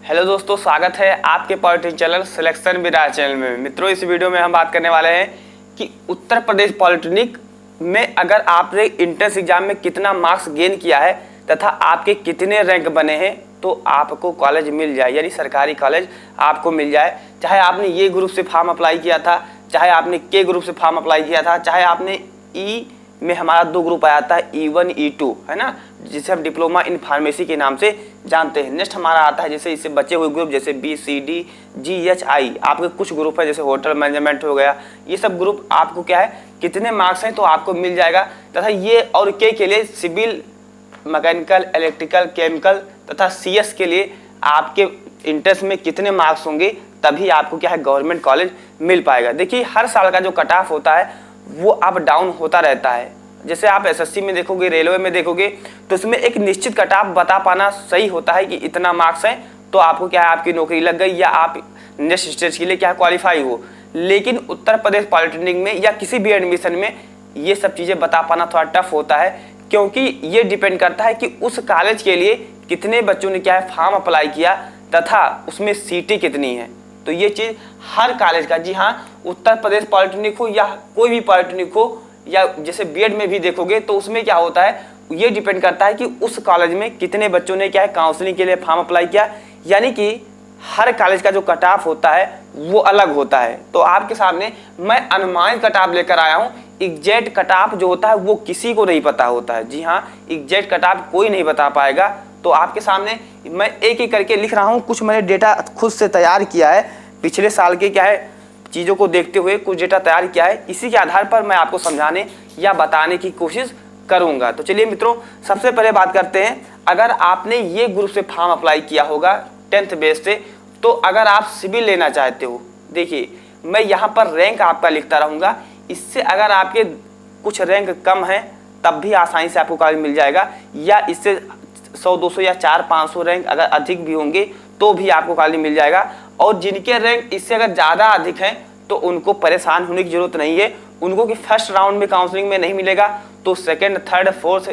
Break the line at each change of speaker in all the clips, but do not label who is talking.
Hello दोस्तों, स्वागत है आपके पॉलिटिक्स चैनल सिलेक्शन विराज चैनल में। मित्रों, इस वीडियो में हम बात करने वाले हैं कि उत्तर प्रदेश पॉलिटेक्निक में अगर आपने इंट्रेंस एग्जाम में कितना मार्क्स गेन किया है तथा आपके कितने रैंक बने हैं तो आपको कॉलेज मिल जाए, यानी सरकारी कॉलेज आपको मिल जाए। चाहे आपने ये ग्रुप से फॉर्म अप्लाई किया था, चाहे आपने के ग्रुप से फॉर्म अप्लाई किया था, चाहे आपने ई में हमारा 2 ग्रुप आया था E1 E2, है ना, जिसे हम डिप्लोमा इन फार्मेसी के नाम से जानते हैं। नेक्स्ट हमारा आता है जैसे इससे बचे हुए ग्रुप जैसे BCDGHI, आपके कुछ ग्रुप है जैसे होटल मैनेजमेंट हो गया। ये सब ग्रुप आपको क्या है, कितने मार्क्स हैं तो आपको मिल जाएगा। तथा ये और के लिए सिविल, मैकेनिकल, इलेक्ट्रिकल, केमिकल तथा CS के लिए आपके इंट्रेंस में कितने मार्क्स होंगे तभी आपको क्या है गवर्नमेंट कॉलेज मिल पाएगा। देखिए, हर साल का जो कट ऑफ होता है वो अप डाउन होता रहता है। जैसे आप SSC में देखोगे, रेलवे में देखोगे, तो इसमें एक निश्चित कट ऑफ बता पाना सही होता है कि इतना मार्क्स है तो आपको क्या है आपकी नौकरी लग गई या आप नेक्स्ट स्टेज के लिए क्या क्वालिफाई हो। लेकिन उत्तर प्रदेश पॉलिटेक्निक में या किसी भी एडमिशन में ये सब चीज़ें बता पाना थोड़ा टफ होता है, क्योंकि ये डिपेंड करता है कि उस कॉलेज के लिए कितने बच्चों ने क्या है फॉर्म अप्लाई किया तथा उसमें सीटें कितनी हैं। तो ये चीज़ हर कॉलेज का, जी हाँ, उत्तर प्रदेश पॉलिटेक्निक हो या कोई भी पॉलिटेक्निक हो, या जैसे B.Ed में भी देखोगे तो उसमें क्या होता है, ये डिपेंड करता है कि उस कॉलेज में कितने बच्चों ने क्या है काउंसलिंग के लिए फॉर्म अप्लाई किया। यानी कि हर कॉलेज का जो कट ऑफ होता है वो अलग होता है। तो आपके सामने मैं अनुमानित कट ऑफ लेकर आया हूँ। एग्जैक्ट कट ऑफ जो होता है वो किसी को नहीं पता होता है। जी हाँ, एग्जैक्ट कट ऑफ कोई नहीं बता पाएगा। तो आपके सामने मैं एक एक करके लिख रहा हूँ। कुछ मैंने डेटा खुद से तैयार किया है, पिछले साल के क्या है चीज़ों को देखते हुए कुछ डेटा तैयार किया है। इसी के आधार पर मैं आपको समझाने या बताने की कोशिश करूंगा। तो चलिए मित्रों, सबसे पहले बात करते हैं, अगर आपने ये ग्रुप से फॉर्म अप्लाई किया होगा 10th बेस से, तो अगर आप सिविल लेना चाहते हो, देखिए मैं यहाँ पर रैंक आपका लिखता रहूँगा। इससे अगर आपके कुछ रैंक कम है तब भी आसानी से आपको कॉलेज मिल जाएगा, या इससे 100-200 या 400-500 रैंक अगर अधिक भी होंगे तो भी आपको कॉलेज मिल जाएगा। और जिनके रैंक इससे अगर ज़्यादा अधिक हैं तो उनको परेशान होने की जरूरत नहीं है। उनको कि फर्स्ट राउंड में काउंसलिंग में नहीं मिलेगा तो सेकंड, थर्ड, फोर्थ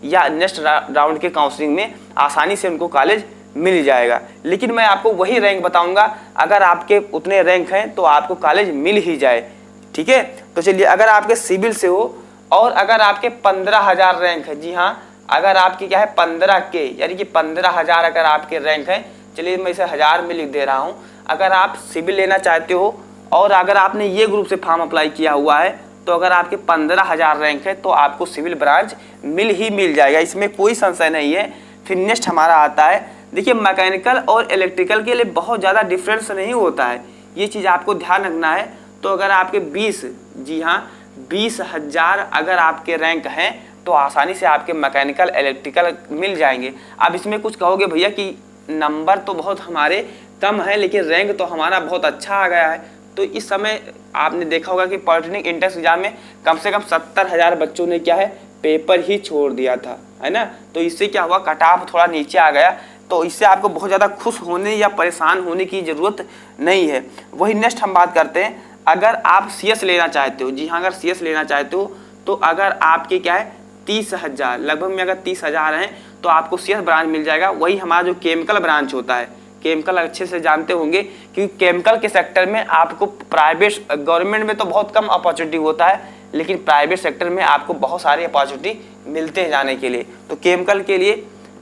या नेक्स्ट राउंड के काउंसलिंग में आसानी से उनको कॉलेज मिल जाएगा। लेकिन मैं आपको वही रैंक बताऊंगा, अगर आपके उतने रैंक हैं तो आपको कॉलेज मिल ही जाए। ठीक है, तो चलिए, अगर आपके सिविल से हो और अगर आपके 15,000 रैंक है, जी हाँ, अगर आपकी क्या है 15K यानी कि 15,000 अगर आपके रैंक हैं, चलिए मैं इसे 1000 में लिख दे रहा हूँ। अगर आप सिविल लेना चाहते हो और अगर आपने ये ग्रुप से फॉर्म अप्लाई किया हुआ है तो अगर आपके 15,000 रैंक है तो आपको सिविल ब्रांच मिल जाएगा, इसमें कोई संशय नहीं है। फिर नेक्स्ट हमारा आता है, देखिए मैकेनिकल और इलेक्ट्रिकल के लिए बहुत ज़्यादा डिफरेंस नहीं होता है, ये चीज़ आपको ध्यान रखना है। तो अगर आपके 20, जी हाँ 20,000 अगर आपके रैंक हैं तो आसानी से आपके मैकेनिकल, इलेक्ट्रिकल मिल जाएंगे। अब इसमें कुछ कहोगे भैया कि नंबर तो बहुत हमारे कम है लेकिन रैंक तो हमारा बहुत अच्छा आ गया है। तो इस समय आपने देखा होगा कि पॉलिटेक्निक एंट्रेंस एग्जाम में कम से कम 70,000 बच्चों ने क्या है पेपर ही छोड़ दिया था, है ना। तो इससे क्या हुआ, कट ऑफ थोड़ा नीचे आ गया। तो इससे आपको बहुत ज़्यादा खुश होने या परेशान होने की ज़रूरत नहीं है। वही नेक्स्ट हम बात करते हैं, अगर आप CS लेना चाहते हो, जी हाँ, अगर CS लेना चाहते हो तो अगर आपके क्या है 30,000 लगभग में अगर 30,000 हैं तो आपको CS ब्रांच मिल जाएगा। वही हमारा जो केमिकल ब्रांच होता है, केमिकल अच्छे से जानते होंगे क्योंकि केमिकल के सेक्टर में आपको प्राइवेट, गवर्नमेंट में तो बहुत कम अपॉर्चुनिटी होता है लेकिन प्राइवेट सेक्टर में आपको बहुत सारी अपॉर्चुनिटी मिलते हैं जाने के लिए। तो केमिकल के लिए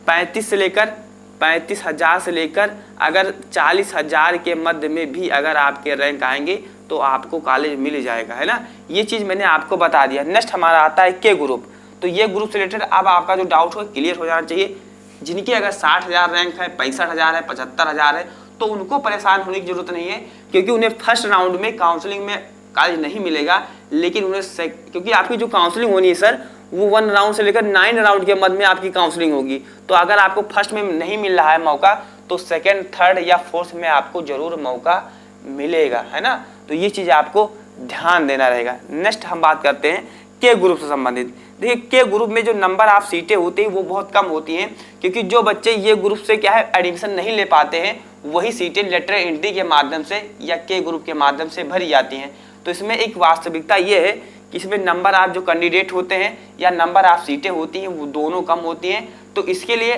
35,000 से लेकर अगर 40,000 के मध्य में भी अगर आपके रैंक आएंगे तो आपको कॉलेज मिल जाएगा, है ना। ये चीज़ मैंने आपको बता दिया। नेक्स्ट हमारा आता है के ग्रुप। तो ये ग्रुप से रिलेटेड अब आपका जो डाउट हो क्लियर हो जाना चाहिए। जिनकी अगर 60,000 रैंक है, 65,000 है, 75,000 है तो उनको परेशान होने की जरूरत नहीं है, क्योंकि उन्हें फर्स्ट राउंड में काउंसलिंग में कॉलेज नहीं मिलेगा। लेकिन उन्हें क्योंकि आपकी जो काउंसलिंग होनी है सर वो 1 राउंड से लेकर 9 राउंड के मध्य में आपकी काउंसलिंग होगी। तो अगर आपको फर्स्ट में नहीं मिल रहा है मौका तो सेकेंड, थर्ड या फोर्थ में आपको जरूर मौका मिलेगा, है ना। तो ये चीज़ आपको ध्यान देना रहेगा। नेक्स्ट हम बात करते हैं के ग्रुप से संबंधित। देखिए, के ग्रुप में जो नंबर आप सीटें होती हैं वो बहुत कम होती हैं, क्योंकि जो बच्चे ये ग्रुप से क्या है एडमिशन नहीं ले पाते हैं वही सीटें लेटर एंट्री के माध्यम से या के ग्रुप के माध्यम से भरी जाती हैं। तो इसमें एक वास्तविकता ये है कि इसमें नंबर आप जो कैंडिडेट होते हैं या नंबर आप सीटें होती हैं वो दोनों कम होती हैं। तो इसके लिए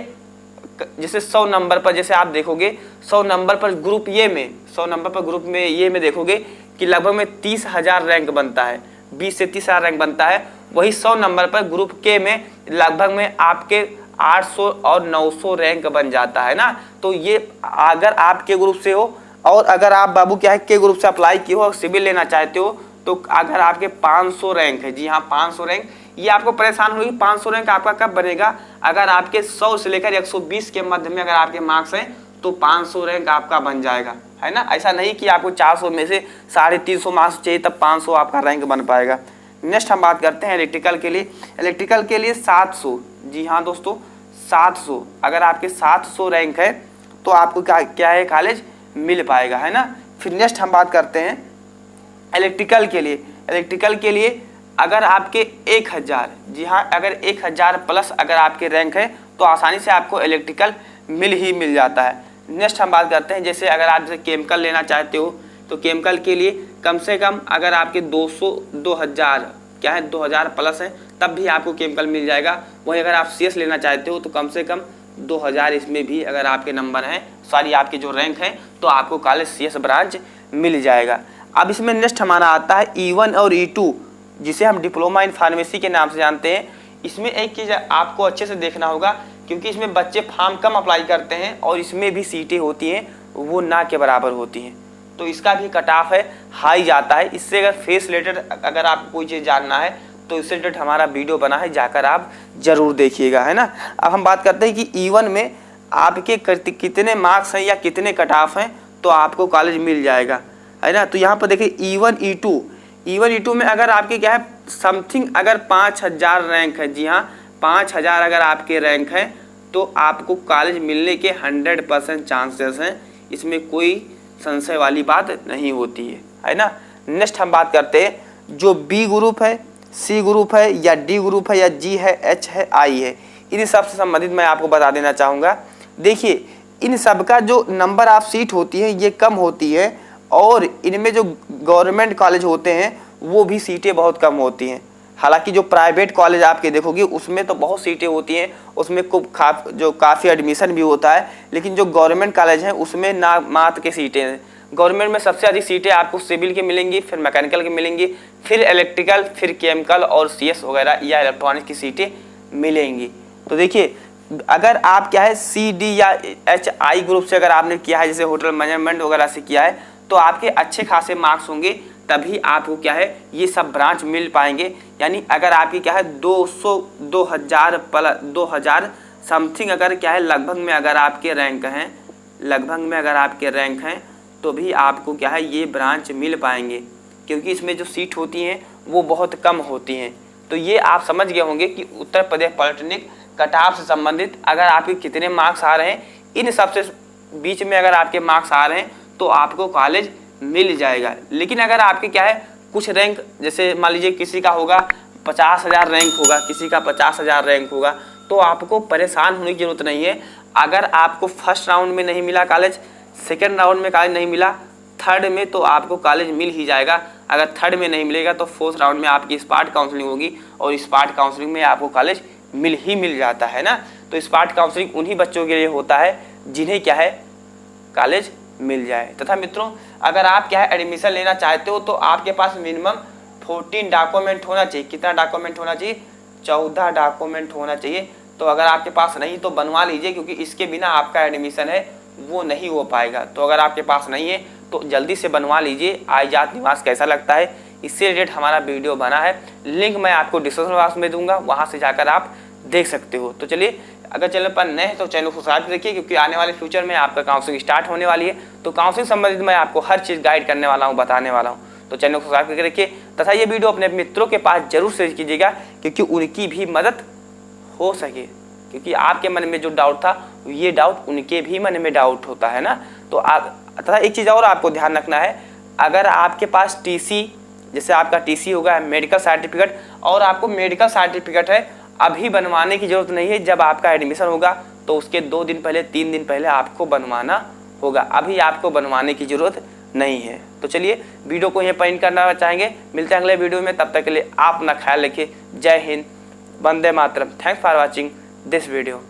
जैसे 100 नंबर पर, जैसे आप देखोगे 100 नंबर पर ग्रुप ए में, 100 नंबर पर ग्रुप में ये में देखोगे कि लगभग में 30,000 रैंक बनता है, 20 से 30,000 रैंक बनता है। वही 100 नंबर पर ग्रुप के में लगभग में आपके 800 और 900 रैंक बन जाता है ना। तो ये अगर आपके ग्रुप से हो, और अगर आप बाबू क्या है के ग्रुप से अप्लाई किए हो और सिविल लेना चाहते हो, तो अगर आपके 500 रैंक है, जी हाँ 500 रैंक, ये आपको परेशान होगी 500 रैंक आपका कब बनेगा, अगर आपके 100 से लेकर 120 के मध्य में अगर आपके मार्क्स हैं तो 500 रैंक आपका बन जाएगा, है ना। ऐसा नहीं कि आपको 400 में से 350 मार्क्स चाहिए तब 500 आपका रैंक बन पाएगा। नेक्स्ट हम बात करते हैं इलेक्ट्रिकल के लिए। इलेक्ट्रिकल के लिए 700, जी हाँ दोस्तों 700, अगर आपके 700 रैंक है तो आपको क्या है कॉलेज मिल पाएगा, है ना। फिर नेक्स्ट हम बात करते हैं इलेक्ट्रिकल के लिए। इलेक्ट्रिकल के लिए अगर आपके 1000, जी हाँ अगर 1000 प्लस अगर आपके रैंक है तो आसानी से आपको इलेक्ट्रिकल मिल जाता है। नेक्स्ट हम बात करते हैं जैसे अगर आप जैसे केमिकल लेना चाहते हो तो केमिकल के लिए कम से कम अगर आपके 2000 क्या है 2000 प्लस है तब भी आपको केमिकल मिल जाएगा। वहीं अगर आप सीएस लेना चाहते हो तो कम से कम 2000 इसमें भी अगर आपके नंबर हैं, सॉरी आपके जो रैंक हैं, तो आपको कॉलेज सीएस ब्रांच मिल जाएगा। अब इसमें नेक्स्ट हमारा आता है E1 और E2, जिसे हम डिप्लोमा इन फार्मेसी के नाम से जानते हैं। इसमें एक चीज़ आपको अच्छे से देखना होगा क्योंकि इसमें बच्चे फॉर्म कम अप्लाई करते हैं और इसमें भी सीटें होती हैं वो ना के बराबर होती हैं, तो इसका भी कट ऑफ है हाई जाता है। इससे अगर फेस रिलेटेड अगर आपको कोई चीज़ जानना है तो इससे रिलेटेड हमारा वीडियो बना है, जाकर आप जरूर देखिएगा, है ना। अब हम बात करते हैं कि E1 में आपके कितने मार्क्स हैं या कितने कट ऑफ हैं तो आपको कॉलेज मिल जाएगा, है ना। तो यहाँ पर देखिए E1 E2 में अगर आपके क्या है समथिंग अगर 5000 रैंक है, जी हाँ 5000 अगर आपके रैंक है तो आपको कॉलेज मिलने के 100% चांसेस हैं, इसमें कोई संशय वाली बात नहीं होती है ना। नेक्स्ट हम बात करते हैं जो बी ग्रुप है, सी ग्रुप है या डी ग्रुप है या जी है, एच है, आई है, इन सब से संबंधित मैं आपको बता देना चाहूँगा। देखिए इन सब का जो नंबर ऑफ सीट होती है ये कम होती है और इनमें जो गवर्नमेंट कॉलेज होते हैं वो भी सीटें बहुत कम होती हैं। हालांकि जो प्राइवेट कॉलेज आपके देखोगे उसमें तो बहुत सीटें होती हैं, उसमें काफ़ी एडमिशन भी होता है, लेकिन जो गवर्नमेंट कॉलेज हैं उसमें ना मात्र के सीटें हैं। गवर्नमेंट में सबसे अधिक सीटें आपको सिविल की मिलेंगी, फिर मैकेनिकल की मिलेंगी, फिर इलेक्ट्रिकल, फिर केमिकल और सीएस वगैरह या इलेक्ट्रॉनिक्स की सीटें मिलेंगी। तो देखिए अगर आप क्या है सी डी या एच आई ग्रुप से अगर आपने किया है, जैसे होटल मैनेजमेंट वगैरह से किया है, तो आपके अच्छे खासे मार्क्स होंगे तभी आपको क्या है ये सब ब्रांच मिल पाएंगे। यानी अगर आपकी क्या है 2000 समथिंग अगर क्या है लगभग में अगर आपके रैंक हैं तो भी आपको क्या है ये ब्रांच मिल पाएंगे, क्योंकि इसमें जो सीट होती हैं वो बहुत कम होती हैं। तो ये आप समझ गए होंगे कि Uttar Pradesh polytechnic cut off से संबंधित अगर आपके कितने मार्क्स आ रहे हैं, इन सबसे बीच में अगर आपके मार्क्स आ रहे हैं तो आपको कॉलेज मिल जाएगा। लेकिन अगर आपके क्या है कुछ रैंक, जैसे मान लीजिए किसी का होगा 50,000 रैंक होगा, किसी का 50,000 रैंक होगा, तो आपको परेशान होने की जरूरत नहीं है। अगर आपको फर्स्ट राउंड में नहीं मिला कॉलेज, सेकेंड राउंड में कॉलेज नहीं मिला, थर्ड में तो आपको कॉलेज मिल ही जाएगा। अगर थर्ड में नहीं मिलेगा तो फोर्थ राउंड में आपकी स्पॉट काउंसलिंग होगी और स्पॉट काउंसलिंग में आपको कॉलेज मिल जाता है ना। तो स्पॉट काउंसलिंग उन्हीं बच्चों के लिए होता है जिन्हें क्या है कॉलेज मिल जाए। तथा मित्रों अगर आप क्या है एडमिशन लेना चाहते हो तो आपके पास मिनिमम 14 डॉक्यूमेंट होना चाहिए। कितना डॉक्यूमेंट होना चाहिए? 14 डॉक्यूमेंट होना चाहिए। तो अगर आपके पास नहीं तो बनवा लीजिए, क्योंकि इसके बिना आपका एडमिशन है वो नहीं हो पाएगा। तो अगर आपके पास नहीं है तो जल्दी से बनवा लीजिए। आइजात निवास कैसा लगता है इससे रिलेटेड हमारा वीडियो बना है, लिंक मैं आपको डिस्क्रिप्शन बॉक्स में दूंगा, वहाँ से जाकर आप देख सकते हो। तो चलिए अगर चैनल पर नए हैं तो चैनल को सब्सक्राइब रखिए, क्योंकि आने वाले फ्यूचर में आपका काउंसलिंग स्टार्ट होने वाली है। तो काउंसलिंग संबंधित मैं आपको हर चीज़ गाइड करने वाला हूँ, बताने वाला हूँ। तो चैनल को सब्सक्राइब करके रखिए तथा ये वीडियो अपने मित्रों के पास जरूर शेयर कीजिएगा, क्योंकि उनकी भी मदद हो सके। क्योंकि आपके मन में जो डाउट था ये डाउट उनके भी मन में डाउट होता है ना। तो तथा एक चीज़ और आपको ध्यान रखना है, अगर आपके पास टीसी, जैसे आपका टीसी होगा मेडिकल सर्टिफिकेट, और आपको मेडिकल सर्टिफिकेट है अभी बनवाने की जरूरत नहीं है। जब आपका एडमिशन होगा तो उसके 2 दिन पहले 3 दिन पहले आपको बनवाना होगा, अभी आपको बनवाने की जरूरत नहीं है। तो चलिए वीडियो को यहीं पर एंड करना चाहेंगे, मिलते हैं अगले वीडियो में। तब तक के लिए आप अपना ख्याल रखिए। जय हिंद, वंदे मातरम। Thanks for watching this video.